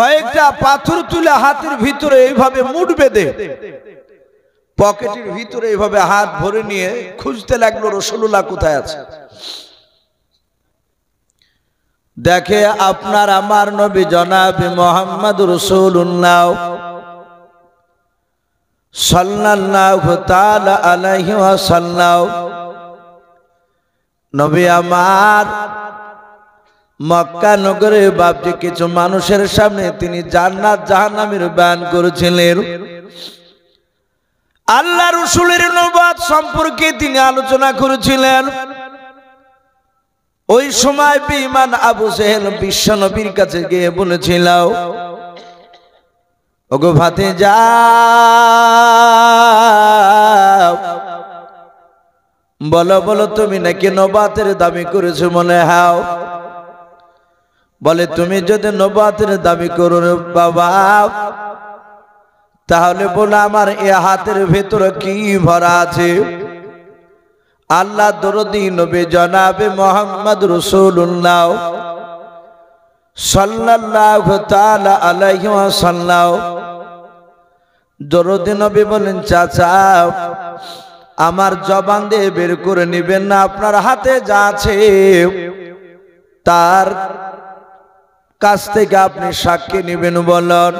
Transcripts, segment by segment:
কয়েকটা পাথর তুলে হাতের ভিতরে এইভাবে মুঠ বেঁধে পকেটের ভিতরে এইভাবে হাত ভরে নিয়ে খুঁজতে লাগলো রাসূলুল্লাহ কোথায় আছে। দেখে আপনার আমার নবী জনাবে মুহাম্মদ রাসূলুল্লাহ সাল্লাল্লাহু তাআলা আলাইহি ওয়াসাল্লাম নবী আমার মক্কা নগরে বাপজি কিছু মানুষের সামনে তিনি জান্নাত জাহান্নামের বয়ান করেছিলেন। আল্লাহ রাসূলের নবুয়ত সম্পর্কে তিনি আলোচনা করেছিলেন। ওই সময় বেঈমান আবু জেহেল বিশ্ব নবীর কাছে গিয়ে বলেছিল, ওগো ভাতিজা, বলো বলো তুমি নাকি নবুয়তের দাবি করেছো? মনে হাও বলে, তুমি যদি নবুয়তের দাবি করো বাবা, তাহলে বলো আমার এ হাতের ভেতরে কি ভরা আছে? আল্লাহ দরদি নবী জনাবে মুহাম্মদ রাসূলুল্লাহ সাল্লাল্লাহু তাআলা আলাইহি ওয়াসাল্লাম দরদি নবী বলেন, চাচা আমার জবান দিয়ে বের করে নেবেন না, আপনার হাতে যা আছে তার কাছ থেকে আপনি সাক্ষী নেবেন বলেন।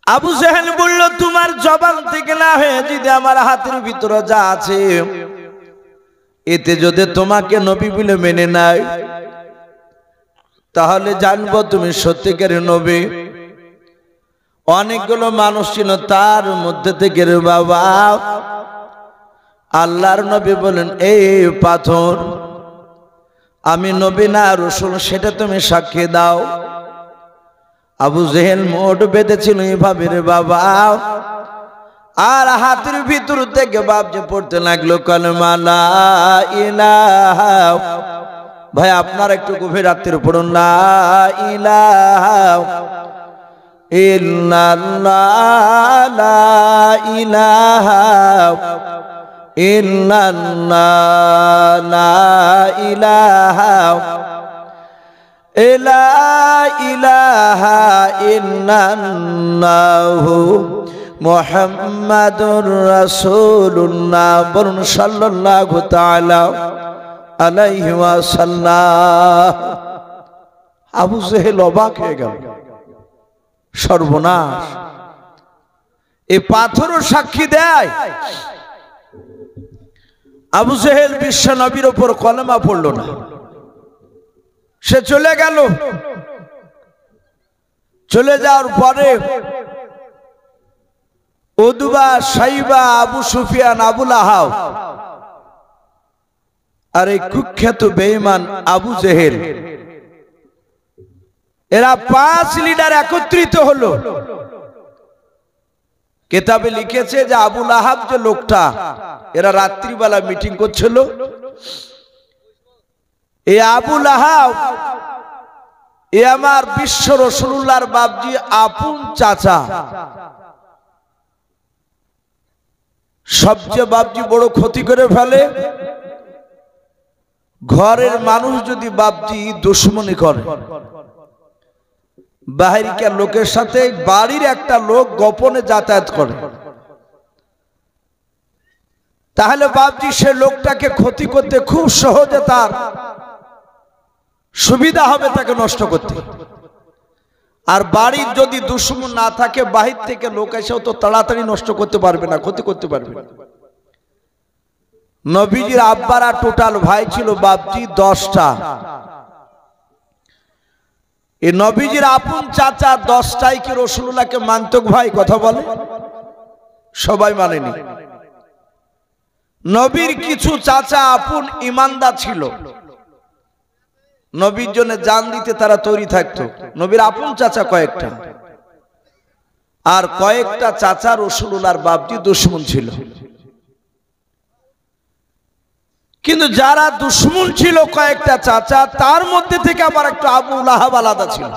আবু জেহেল বলল, তোমার জবান থেকে না হয়ে যদি আমার হাতের ভিতরে যা আছে এতে যদি তোমাকে নবী বলে মেনে নেয়, তাহলে জানবো তুমি সত্যিকারের নবী। অনেকগুলো মানুষ ছিল, তার মধ্যে থেকে রে বাবা আল্লাহর নবী বলেন, এই পাথর আমি নবী না রাসূল সেটা তুমি সাক্ষী দাও। আবু জেহেল মোট বেঁধেছিল এভাবে রে বাবা, আর হাতের ভিতর থেকে বাপ যে পড়তে লাগলো কালেমা লা ইলাহা। ভাই আপনারা একটু গভীর রাত্রে পড়ুন, লা ইলাহা ইল্লাল্লাহ, লা ইলাহা ইল্লাল্লাহ, লা ইলাহা লা ইলাহা ইল্লাল্লাহু মুহাম্মাদুর রাসূলুল্লাহ। বলুন সাল্লাল্লাহু তাআলা আলাইহি ওয়াসাল্লাম। আবু জেহেল অবাক হয়ে গেল, সর্বনাশ, এই পাথরও সাক্ষী দেয়। আবু জেহেল বিশ্ব নবীর উপর কলেমা পড়ল না, সে চলে গেল। চলে যাওয়ার পরে উদবা, সাইবা, আবু সুফিয়ান, আবুল আহাব আর এই কুখ্যাত বেঈমান আবু জেহেল, এরা 5 লিডার একত্রিত হলো। কিতাবে লিখেছে যে আবুল আহাব যে লোকটা, এরা রাত্রিবেলা মিটিং করছিল। এই আবুল আহাব এ আমার বিশ্ব রাসূলুল্লাহর বাপজি আপন চাচা, সবচেয়ে বাপজি বড় ক্ষতি করে ফেলে। ঘরের মানুষ যদি বাপজি দুশমনি করে, বাহিরিকার লোকের সাথে বাড়ির একটা লোক গোপনে যাতায়াত করে, তাহলে বাপজি সে লোকটাকে ক্ষতি করতে খুব সহজে তার সুবিধা হবে তাকে নষ্ট করতে। আর বাড়ির যদি দুশমন না থাকে, বাহির থেকে লোক এসেও তো তাড়াতাড়ি নষ্ট করতে পারবে না, ক্ষতি করতে পারবে না। নবীজির আব্বারা টোটাল ভাই ছিল বাপজি 10টা। এই নবীজির আপন চাচা 10টাই কি রাসূলুল্লাহকে মানত? ভাই কথা বলে, সবাই মানেনি। নবীর কিছু চাচা আপন ইমানদার ছিল, নবীর জন্য জান দিতে তারা তৈরি থাকতো। নবীর আপন চাচা কয়েকটা, আর কয়েকটা চাচা রাসূলুল্লাহর বাপজি দুশমন ছিল। কিন্তু যারা দুশমন ছিল কয়েকটা চাচা, তার মধ্যে থেকে আবার একটা আবু লাহাব আলাদা ছিল।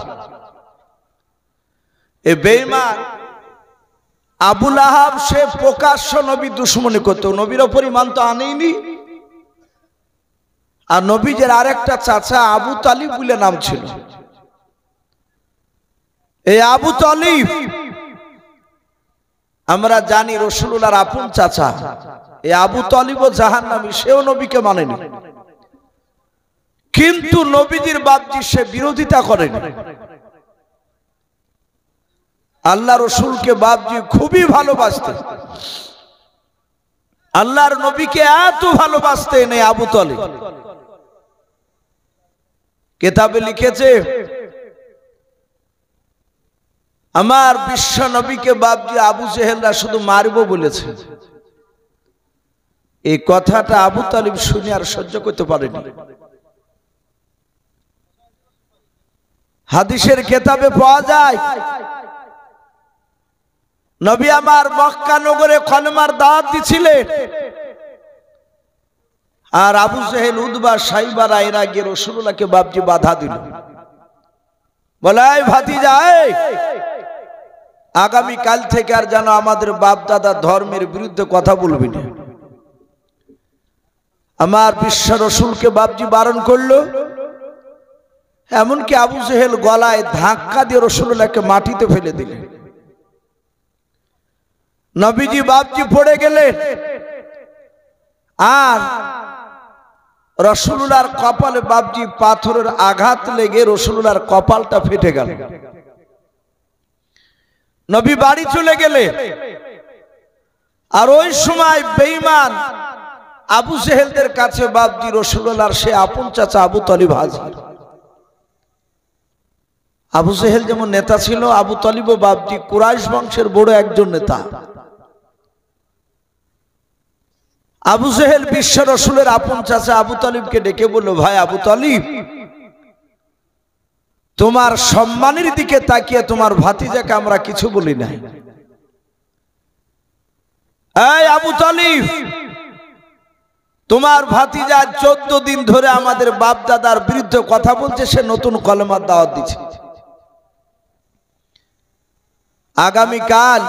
এই বেঈমান আবু লাহাব সে প্রকাশ্য নবী দুশমনি করতো, নবীর উপর ঈমান তো আনেইনি। আর নবীজের আরেকটা চাচা আবু তালিব বলে নাম ছিল, এই আবু তালিব আমরা জানি রাসূলুল্লাহর আপন চাচা। এই আবু তালিবও জাহান্নামী, সেও নবীকে মানেনি, কিন্তু নবীজির বাপজি সে বিরোধিতা করেনি। আল্লাহ রসুলকে বাপজি খুবই ভালোবাসতেন, আল্লাহর নবীকে এত ভালোবাসতেন এই আবু তালিব। কিতাবে লিখেছে আমার বিশ্ব নবীকে বাপজি আবু জেহেলরা শুধু মারবো বলেছে। এই কথাটা আবু তালিব শুনে আর সহ্য করতে পারেনি। হাদিসের কিতাবে পাওয়া যায় নবী আমার মক্কা নগরে কলেমার দাওয়াত দিছিলেন, আর আবু জেহেল, উতবা, সাইবারা এরা গিয়ে রাসূলুল্লাহকে বাপজি বাধা দিল, বলে এই ভাতিজা, আগামী কাল থেকে আর যেন আমাদের বাপ দাদা ধর্মের বিরুদ্ধে কথা বলবি না। আমার বিশ্ব রসুলকে বাপজি বারণ করলো। এমনকি আবু জেহেল গলায় ধাক্কা দিয়ে রাসূলুল্লাহকে মাটিতে ফেলে দিলেন। নবীজি বাপজি পড়ে গেলেন, আর রাসূলুল্লাহর কপালে বাপজি পাথরের আঘাত লেগে রাসূলুল্লাহর কপালটা ফেটে গেল। নবী বাড়ি চলে গেলেন, আর ওই সময় বেঈমান আবু জেহেলদের কাছে বাপজি রাসূলুল্লাহর সে আপন চাচা আবু তালিব হাজির। আবু জেহেল যেমন নেতা ছিল, আবু তালিবও বাপজি কুরাইশ বংশের বড় একজন নেতা। আবু জেহেল বিশ্ব রসুলের আপন চাচা আবু তালিবকে ডেকে বলল, ভাই আবু তালিব, তোমার সম্মানের দিকে তাকিয়ে তোমার ভাতিজাকে আমরা কিছু বলি নাই। এই আবু তালিব, তোমার ভাতিজা 14 দিন ধরে আমাদের বাপ দাদার বিরুদ্ধে কথা বলছে, সে নতুন কলেমার দাওয়াত দিচ্ছে। আগামীকাল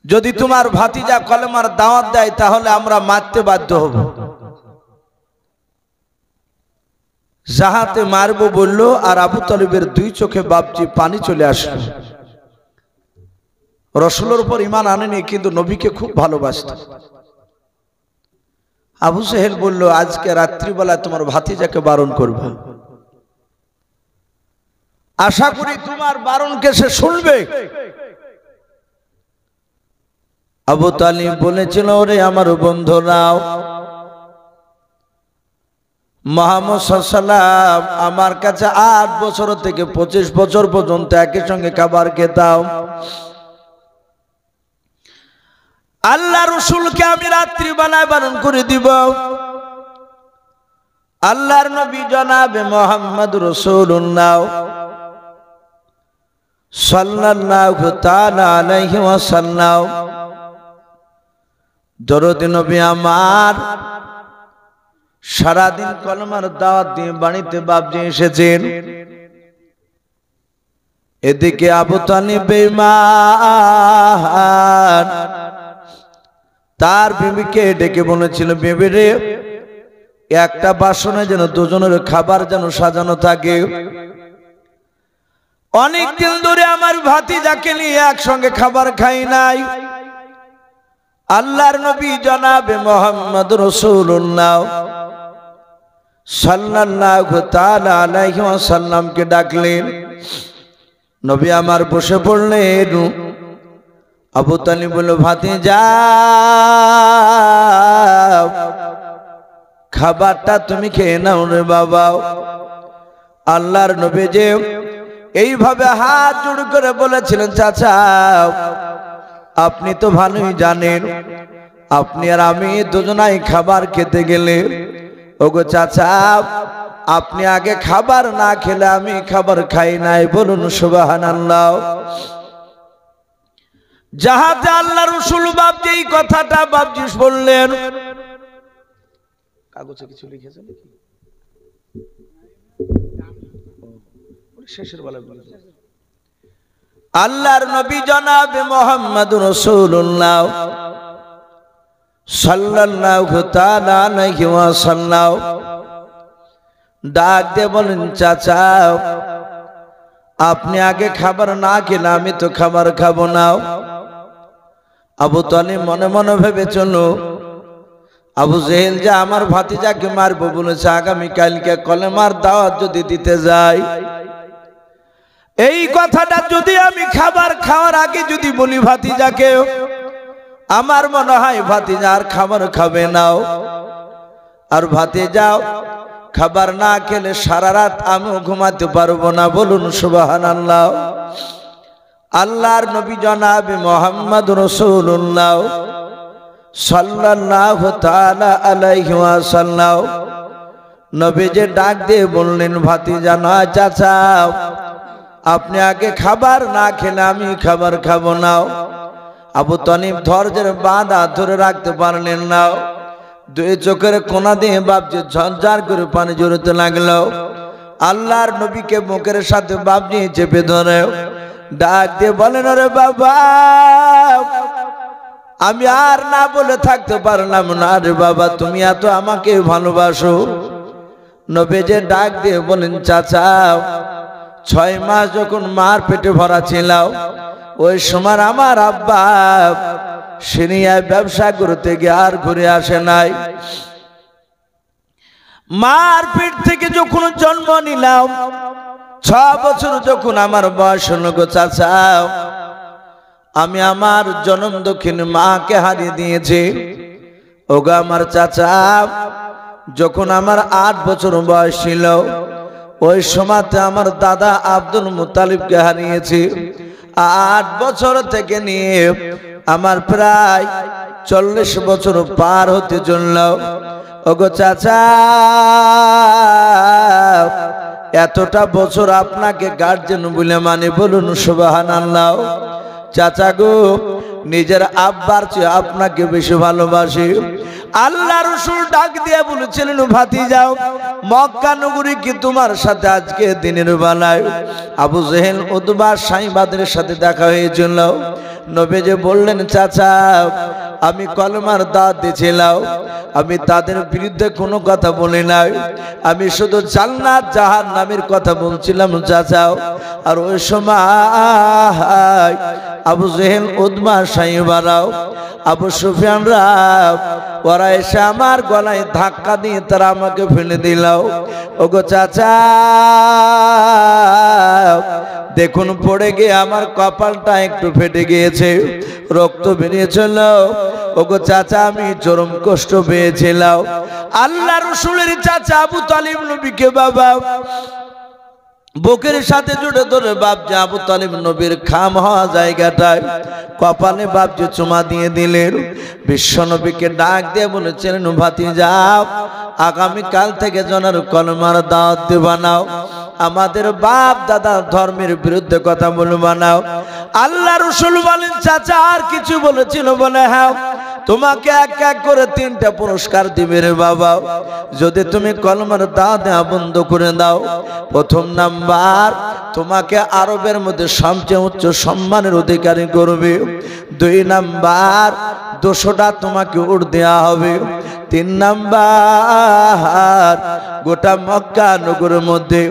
যদি তোমার ভাতিজা কলেমার দাওয়াত দেয় তাহলে আমরা মারতে বাধ্য হব। যাহাতে মারবো বললো, আর আবু তালিবের দুই চোখে বাপজি পানি চলে আসলো। রাসূলের উপর ঈমান আনেনি, কিন্তু নবীকে খুব ভালোবাসত। আবু জেহেল বলল, আজকে রাত্রিবেলা তোমার ভাতিজাকে বারণ করবে, আশা করি তোমার বারণকে সে শুনবে। আবু তালিব বলেছিল, ওরে আমার বন্ধুরাও, মুহাম্মদ সাল্লাল্লাহু আলাইহি ওয়াসাল্লাম আমার কাছে 8 বছর থেকে 25 বছর পর্যন্ত একই সঙ্গে খাবার খেতাম। আল্লাহ রসুলকে আমি রাত্রিবেলায় বারণ করে দিব। আল্লাহর নবী জনাবে মুহাম্মদ রাসূলুল্লাহ সাল্লাল্লাহু তাআলা আলাইহি ওয়াসাল্লাম, দরুদ নবী আমার সারাদিন কলমার দাওয়াত দিয়ে বাড়িতে বাপজি এসেছেন। এদিকে আবু তালিব বেঈমান তার বিবিকে ডেকে বলেছিল, বিবি রে, একটা বাসনে যেন দুজনের খাবার যেন সাজানো থাকে। অনেক দিন ধরে আমার ভাতিজাকে নিয়ে একসঙ্গে খাবার খাই নাই। আল্লাহর নবী জনাবে মুহাম্মদ রাসূলুল্লাহ সাল্লাল্লাহু তাআলা আলাইহি ওয়াসাল্লামকে ডাকলেন। নবী আমার বসে পড়লেন। আবু তালিব বলল, ভাতিজা, খাবারটা তুমি খেয়ে নাও রে বাবা। আল্লাহর নবী যে এইভাবে হাত জোড় করে বলেছিলেন, চাচা আপনি তো ভালোই জানেন, আপনি আর আমি দুজনাই খাবার খেতে গেলে, ওগো চাচা, আপনি আগে খাবার না খেলে আমি খাবার খাই নাই, বলুন সুবহানাল্লাহ। যাহাতে আল্লাহ রাসূল বাপজি এই কথাটা বাপজি বললেন। কাগজে কিছু লিখেছেন নাকি? শেষের বেলা বলেছেন, আল্লাহর নবী জনাবে মুহাম্মদ রাসূলুল্লাহ সাল্লাল্লাহু তাআলা আলাইহি ওয়াসাল্লাম ডাক দিয়ে বলেন, চাচা আপনি আগে খাবার না খেলে আমি তো খাবার খাবো না। আবু তালিব মনে মনে ভেবে চলো, আবু জেহেল যে আমার ভাতিজাকে মারবো বলেছে, আগামী কালকে কলেমার দাওয়াত যদি দিতে যাই, এই কথাটা যদি আমি খাবার খাওয়ার আগে যদি বলি ভাতিজাকে, আমার মনে হয় ভাতিজা আর খাবার খাবে নাও। আর ভাতিজাও খাবার না খেলে সারা রাত আমিও ঘুমাতে পারবো না। বলুন সুবহানাল্লাহ। আল্লাহর নবী জনাবে মুহাম্মদ রাসূলুল্লাহ সাল্লাল্লাহু তাআলা আলাইহি ওয়াসাল্লাম নবী যে ডাক দিয়ে বললেন, ভাতিজা না চাচা, আপনি আগে খাবার না খেলে আমি খাবার খাবো না। আবু তালিব ধৈর্যের বাঁধা ধরে রাখতে পারলেন না। দুই চোখের কোনা দিয়ে বাপজি ঝরঝর করে পানি ঝরতে লাগলো। আল্লাহর নবীকে মুখের সাথে বাপজি চেপে ধরে ডাক দিয়ে বলেন, ওরে বাবা, আমি আর না বলে থাকতে পারলাম না রে বাবা, তুমি এত আমাকে ভালোবাসো। নবী যে ডাক দিয়ে বলেন, চাচা 6 মাস যখন মার পেটে ভরা ছিল, ওই সময় আমার আব্বা সিরিয়ায় ব্যবসা করতে গিয়ে আর ঘুরে আসে নাই। মার পেট থেকে যখন জন্ম নিলাম, 6 বছর যখন আমার বয়স হলো গো চাচা, আমি আমার জন্ম দক্ষিণ মাকে হারিয়ে দিয়েছি। ওগো আমার চাচা, যখন আমার 8 বছর বয়স ছিল, ওই সময়তে আমার দাদা আব্দুল মুত্তালিবকে হারিয়েছি। 8 বছর থেকে নিয়ে আমার প্রায় 40 বছর পার হতে চলল। ওগো চাচা, এতটা বছর আপনাকে গার্জেন বলে মানে, বলুন সুবহানাল্লাহ। চাচা গো, নিজের আব্বার চেয়ে আপনাকে বেশি ভালোবাসি। আল্লাহ রাসূল ডাক দিয়ে বলেছিলেন, ভাতিজাও, মক্কা নগরী কি তোমার সাথে আজকে দিনের বেলায় আবু জেহেল উতবা সাইবাদের সাথে দেখা হয়েছিল? নবী যে বললেন, চাচা আমি কলমার দাওয়াত দিয়েছিলাম, আমি তাদের বিরুদ্ধে কোনো কথা বলি নাই, আমি শুধু জান্নাত জাহান্নামের কথা বলছিলাম চাচা। আর ওই সময় আবু জেহেল উতবা সাইবারাও আবু সুফিয়ানরা ওরা এসে আমার গলায় ধাক্কা দিয়ে তারা আমাকে ফেলে দিল। ওগো চাচা, দেখুন পড়ে গিয়ে আমার কপালটা একটু ফেটে গিয়েছে, রক্ত বেরিয়েছিল। ওগো চাচা, আমি চরম কষ্ট পেয়েছিলাম। আল্লাহ রাসূলের চাচা আবু তালিব নবীকে বাবা বুকের সাথে জুড়ে ধরে বাপজি আবু তালিব নবীর খাম হওয়া জায়গাটায় কপালে বাপজি চুমা দিয়ে দিলেন। বিশ্ব নবীকে ডাক দিয়ে বলেছিলেন, ভাতিজা, আগামীকাল থেকে জনের কলমার দাওয়াত দেবা নাও, আমাদের বাপ দাদা ধর্মের বিরুদ্ধে কথা বলবা নাও। আল্লাহ রাসূল বলেন, চাচা আর কিছু বলেছিল? বলে, হ্যাঁ, তোমাকে এক এক করে 3টা পুরস্কার দিবে রে বাবা, যদি তুমি কলমার দাওয়াত দেওয়া বন্ধ করে দাও। প্রথম নাম্বার, তোমাকে আরবের মধ্যে সবচেয়ে উচ্চ সম্মানের অধিকারী করবে। 2 নাম্বার, 200টা তোমাকে উট দেওয়া হবে। 3 নাম্বার, গোটা মক্কা নগরের মধ্যে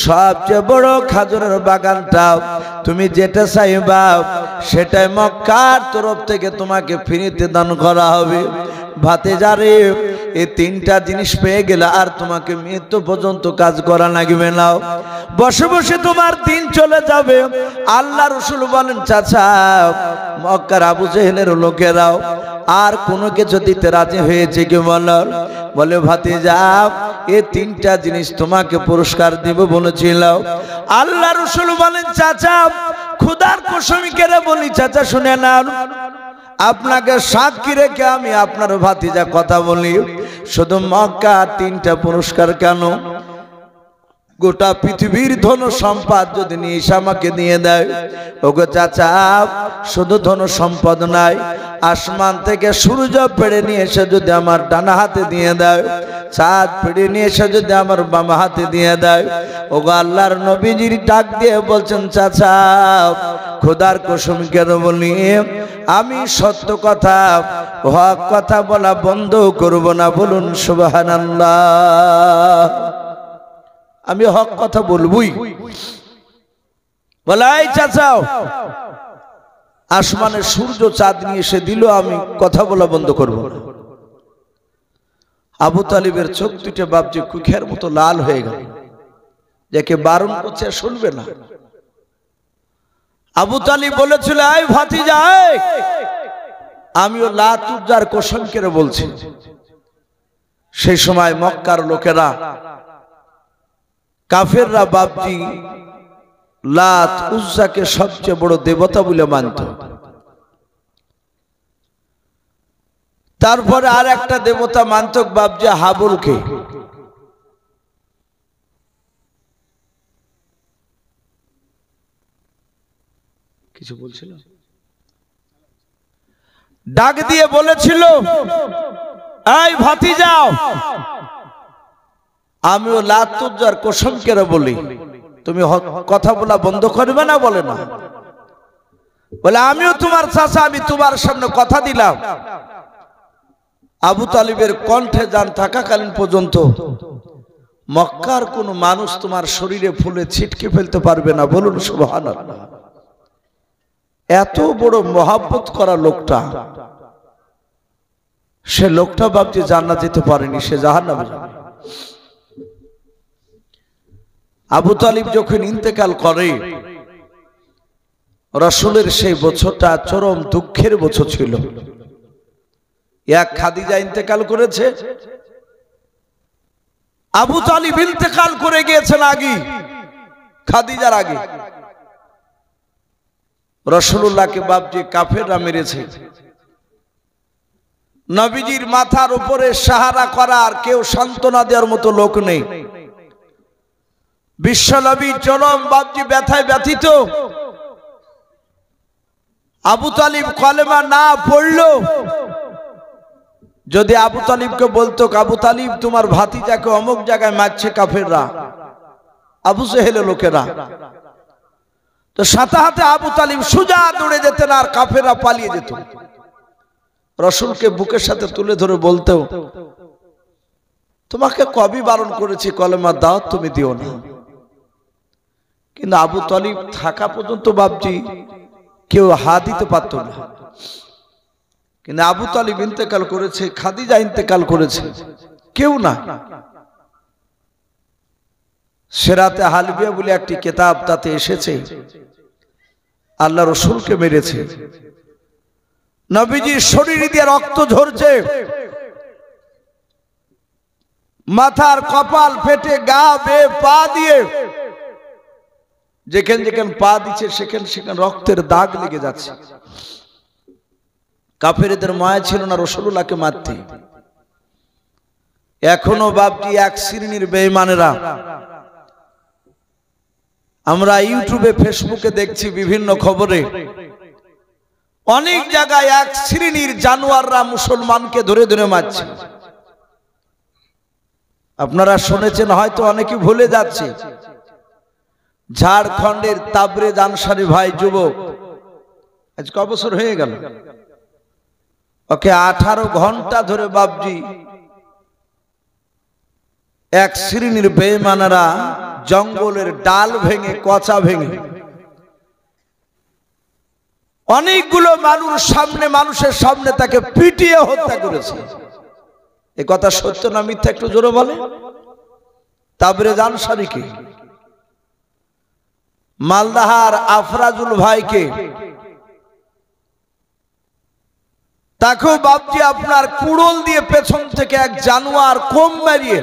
সবচেয়ে বড় খাজুরের বাগানটা তুমি যেটা চাইবা সেটাই মক্কার তরফ থেকে তোমাকে ফ্রিতে দান করা হবে। ভাতিজারে, এই 3টা জিনিস পেয়ে গেলে আর তোমাকে মৃত্যু পর্যন্ত কাজ করা লাগবে না, বসে বসে তোমার দিন চলে যাবে। আল্লাহ রাসূল বলেন, চাচা মক্কার আবু জেহেলের লোকেরাও আর কোনো কিছু দিতে রাজি হয়েছে কি? বলে, ভাতিজা এই 3টা জিনিস তোমাকে পুরস্কার দিব বলেছিল। আল্লাহ রাসূল বলেন, চাচা খোদার কসম করে বলি চাচা শুনে নাও, আপনাকে সাক্ষী রেখে আমি আপনার ভাতিজা কথা বলি, শুধু মক্কা 3টা পুরস্কার কেন, গোটা পৃথিবীর ধন সম্পদ যদি নিয়ে এসে আমাকে দিয়ে দেয়। ওগো চাচা, শুধু ধন সম্পদ নাই, আসমান থেকে সূর্য পেড়ে নিয়ে এসে যদি আমার ডানা হাতে দিয়ে দেয়, চাঁদ পেড়ে নিয়ে এসে যদি আমার বাম হাতে দিয়ে দেয়। ওগো আল্লাহর নবীজির ডাক দিয়ে বলছেন, চাচা খোদার কসম করে বলি, আমি সত্য কথা হক কথা বলা বন্ধ করব না। বলুন সুবহানাল্লাহ। আমি হক কথা বলবই। বলে এই চাচাও, আসমানের সূর্য চাঁদ নিয়ে এসে দিল, আমি কথা বলা বন্ধ করব না। আবু তালিবের চোখ দুটো বাপজি কুখের মতো লাল হয়ে গেল, যাকে বারণ করছে শুনবে না। আবু তালিব বলেছিল, এই ভাতিজা, আমিও লাত উজ্জার কসম করে বলছি, সেই সময় মক্কার লোকেরা, কাফেররা বাপজি লাত উজ্জাকে সবচেয়ে বড় দেবতা বলে মানত। তারপরে আর একটা দেবতা মানত বাপজি হাবুলকে। কিছু বলছিল, ডাক দিয়ে বলেছিল, এই ভাতিজাও, আমিও লাত উজ্জার কসম করে বলি, তুমি কথা বলা বন্ধ করবে না? বলে না। বলে আমিও তোমার চাচা, আমি তোমার সামনে কথা দিলাম। আবু তালিবের কণ্ঠে জান থাকাকালীন পর্যন্ত মক্কার কোন মানুষ তোমার শরীরে ফুলে ছিটকে ফেলতে পারবে না। বলুন সুবহানাল্লাহ। এত বড় মহব্বত করা লোকটা, সে লোকটা বাপজি জান্নাত যেতে পারেনি, সে জাহান্নামে যাবে। আবু তালিব যখন ইন্তেকাল করে, রাসূলের সেই বছরটা চরম দুঃখের বছর ছিল। এক খাদিজা ইন্তেকাল করেছে, আবু তালিব ইন্তেকাল করে গিয়েছেন আগে, খাদিজার আগে। রাসূলুল্লাহকে বাপজি কাফেররা মেরেছে। নবীজির মাথার উপরে সাহারা করার কেউ সান্ত্বনা দেওয়ার মতো লোক নেই। বিশ্বনবী চরম বাপজি ব্যথায় ব্যথিত। আবু তালিব কলেমা না পড়ল, যদি আবু তালিবকে বলতো, আবু তালিব তোমার ভাতিজাকে অমুক জায়গায় মারছে কাফেররা, আবু জেহেলের লোকেরা, তো সাথে সাথে আবু তালিব সোজা দৌড়ে যেতেন আর কাফেররা পালিয়ে যেত। রাসূলকে বুকের সাথে তুলে ধরে বলতো, তোমাকে কবি বারণ করেছি কলেমা দাও, তুমি দিও না। কিন্তু আবু তালিব থাকা পর্যন্ত বাপজি কেউ হাত দিতে পারত না। কিন্তু আবু তালিব ইন্তেকাল করেছে, খাদিজা ইন্তেকাল করেছে, কেউ না। সেরাতে হালবিয়া বলে একটি কিতাব, তাতে এসেছে আল্লাহ রাসূলকে মেরেছে, নবীজির শরীর দিয়ে রক্ত ঝরছে, মাথার কপাল ফেটে, গা বেয়ে, পা দিয়ে যেখানে যেখানে পা দিচ্ছে সেখানে সেখানে রক্তের দাগ লেগে যাচ্ছে। কাফেরদের মায়া ছিল না রাসূলুল্লাহকে মারতে। এখনো বাপজি এক শ্রেণীর বেঈমানেরা, আমরা ইউটিউবে ফেসবুকে দেখছি বিভিন্ন খবরে, অনেক জায়গায় এক শ্রেণীর জানোয়াররা মুসলমানকে ধরে ধরে মারছে। আপনারা শুনেছেন হয়তো, অনেকে ভুলে যাচ্ছে। ঝাড়খণ্ডের তাবরেজ আনসারী ভাই যুবক, আজ ক বছর হয়ে গেল, ওকে 18 ঘন্টা ধরে বাপজি এক শ্রেণীর বেঈমানেরা জঙ্গলের ডাল ভেঙে, কচা ভেঙে, অনেকগুলো মানুষের সামনে তাকে পিটিয়ে হত্যা করেছে। এ কথা সত্য না মিথ্যা একটু জোরে বলে? তাবরেজ আনসারীকে, মালদাহার আফরাজুল ভাইকে, তাকেও বাপজি আপনার কুড়োল দিয়ে পেছন থেকে এক জানোয়ার কোম মারিয়ে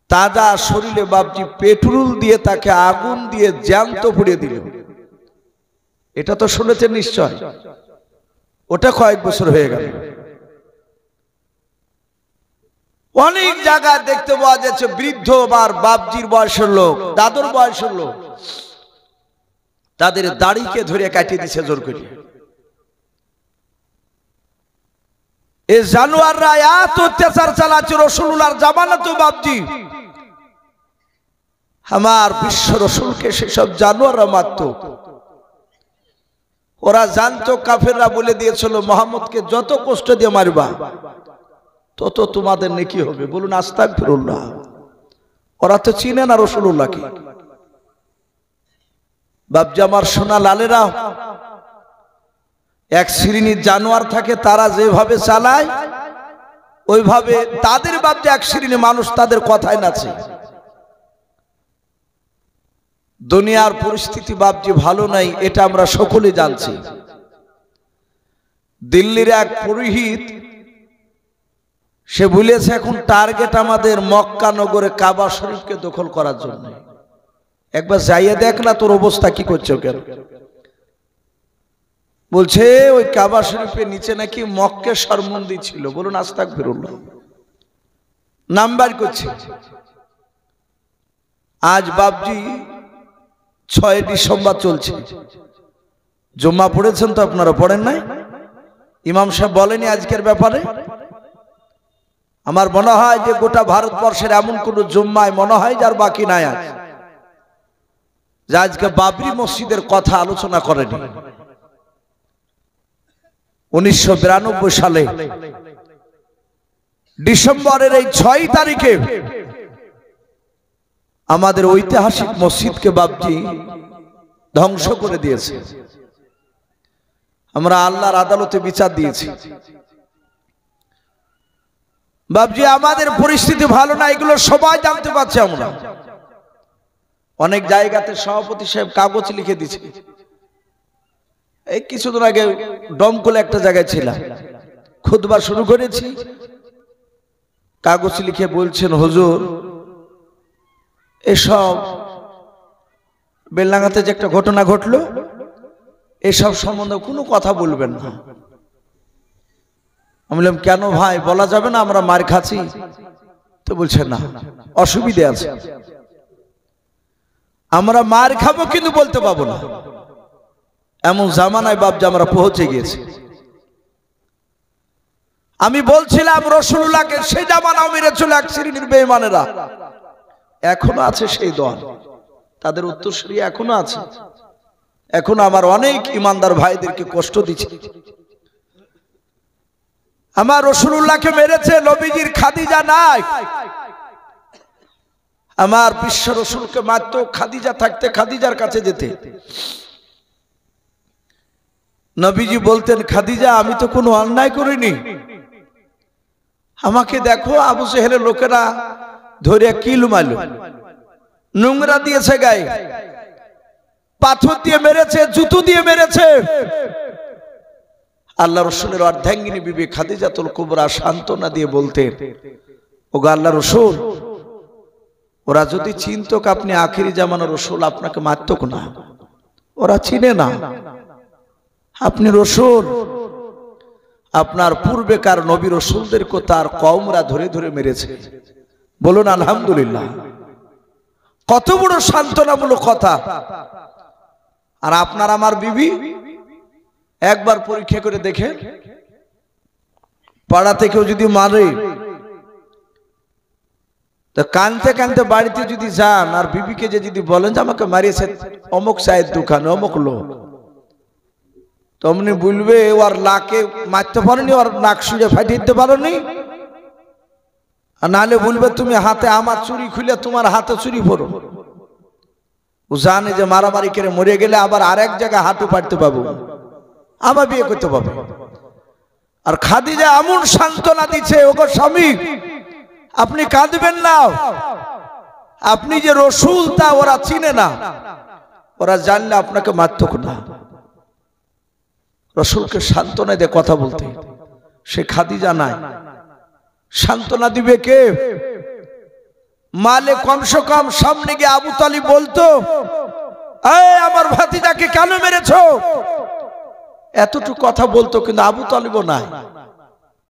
তাজা শরীরে বাপজি পেট্রোল দিয়ে তাকে আগুন দিয়ে জ্যান্ত পুড়িয়ে দিল। এটা তো শুনেছেন নিশ্চয়, ওটা কয়েক বছর হয়ে গেল। অনেক জায়গায় দেখতে পাওয়া যাচ্ছে বৃদ্ধ বা বাপজির বয়সের লোক, দাদুর বয়সের লোক, তাদের দাড়িকে ধরে কাটিয়ে দিচ্ছে জোর করে। এই জানোয়াররা এত অত্যাচার চালাচ্ছে রাসূলুল্লাহর জামানাতে বাপজি। আমার বিশ্ব রাসূলকে সেসব জানোয়াররা মারত। ওরা জানতো, কাফেররা বলে দিয়েছিল মুহাম্মদকে যত কষ্ট দিয়ে মারবা তত তোমাদের নেকি হবে। বলুন আস্তাগফিরুল্লাহ। ওরা তো চিনে না রাসূলুল্লাহকে। বাপজি আমার সোনা লালেরা, এক শ্রেণীর জানোয়ার থাকে, তারা যেভাবে চালায় ওইভাবে তাদের বাপজি এক শ্রেণীর মানুষ তাদের কথায় নাচে। দুনিয়ার পরিস্থিতি বাপজি ভালো নাই, এটা আমরা সকলে জানছি। দিল্লির এক পুরোহিত সে বলেছে এখন টার্গেট আমাদের মক্কা নগরে কাবা শরীফকে দখল করার জন্য। একবার যাইয়ে দেখ না তোর অবস্থা কি করছে কেন। বলছে ওই কাবা শরীফের নিচে নাকি মক্কেশ্বর মন্দির ছিল। বলুন আস্তাগফিরুল্লাহ। নাম্বার করছে। আজ বাপজি 6 ডিসেম্বর চলছে। জুম্মা পড়েছেন তো আপনারা? পড়েন নাই? ইমাম সাহেব বলেনি আজকের ব্যাপারে? আমার মনে হয় যে গোটা ভারতবর্ষের এমন কোন জুম্মায় মনে হয় যার বাকি নাই আজ, যে আজকে বাবরি মসজিদের কথা আলোচনা করেনি। 1992 সালে ডিসেম্বরের এই 6 তারিখে আমাদের ঐতিহাসিক মসজিদকে বাবজি ধ্বংস করে দিয়েছে। আমরা আল্লাহর আদালতে বিচার দিয়েছি। বাবজি আমাদের পরিস্থিতি ভালো না, এগুলো সবাই জানতে পারছে। আমরা অনেক জায়গাতে সভাপতি সাহেব কাগজ লিখে দিচ্ছে। এই কিছুদিন আগে ডমকলে একটা জায়গায় ছিলাম, খুতবা শুরু করেছি, কাগজ লিখে বলছেন হুজুর এসব বেলডাঙ্গাতে যে একটা ঘটনা ঘটলো এসব সম্বন্ধে কোনো কথা বলবেন না। আমি বললাম কেন ভাই, বলা যাবে না আমরা মার খাচ্ছি? তো বলছে না, অসুবিধে আছে, আমরা মার খাবো কিন্তু বলতে পাবো না। এমন জামানায় বাপজি আমরা পৌঁছে গিয়েছি। আমি বলছিলাম রাসূলুল্লাহকে সেই জামানাও মেরেছিল এক শ্রেণীর বেঈমানেরা, এখনো আছে সেই দল, তাদের উত্তরসূরি এখনো আছে। এখন আমার অনেক ইমানদার ভাইদেরকে কষ্ট দিচ্ছে। আমার রাসূলুল্লাহকে মেরেছে, নবীজির খাদিজা নাই। আমার বিশ্ব রাসূলকে মারতো, খাদিজা থাকতে খাদিজার কাছে যেতে। নবীজি বলতেন খাদিজা আমি তো কোনো অন্যায় করিনি, আমাকে দেখো। আবু জেহেলের লোকেরা ধরে কিল মারল, নোংরা দিয়েছে গায়ে, পাথর দিয়ে মেরেছে, জুতো দিয়ে মেরেছে। আল্লাহ রাসূলের অর্ধাঙ্গিনী বিবি খাদিজাতুল কুবরা সান্ত্বনা দিয়ে বলতেন ওগো আল্লাহ রাসূল, ওরা যদি চিনতক আপনি আখিরি জামানার রাসূল আপনাকে মারতক না। ওরা চিনে না আপনি রাসূল। আপনার পূর্বেকার নবী রাসূলদেরকে তার কওমরা ধরে ধরে মেরেছে। বলুন আলহামদুলিল্লাহ। কত বড় সান্ত্বনামূলক কথা। আর আপনার আমার বিবি একবার পরীক্ষা করে দেখেন, পাড়াতে কেউ যদি মারে তো কানতে কানতে বাড়িতে যদি যান আর বিবিকে যে যদি বলেন যে আমাকে মারিয়েছে অমুক চায়ের দোকানে অমুক লোক, তমনি বলবে ওর লাকে মারতে পারেনি, ওর নাক সুজে ফাটিয়ে দিতে পারোনি। আর নাহলে বলবে তুমি হাতে আমার চুরি খুলে তোমার হাতে চুরি পড়ো। ও জানে যে মারামারি করে মরে গেলে আবার আরেক জায়গায় হাঁটু পাড়তে পাবো, আবার বিয়ে করতে পাবো। আর খাদিজা এমন সান্ত্বনা দিচ্ছে ওগো স্বামী আপনি কাঁদবেন না, আপনি যে রাসূল তা ওরা চিনে না, ওরা জানলে আপনাকে মারতক না। রাসূলকে সান্ত্বনা দিয়ে কথা বলতে, সে খাদিজা নাই, সান্ত্বনা দিবে কে? মালে কমসে কম সামনে গিয়ে আবু তালিব বলতো এই আমার ভাতিজাকে কেন মেরেছো, এতটুকু কথা বলতো, কিন্তু আবু তালিবও নাই।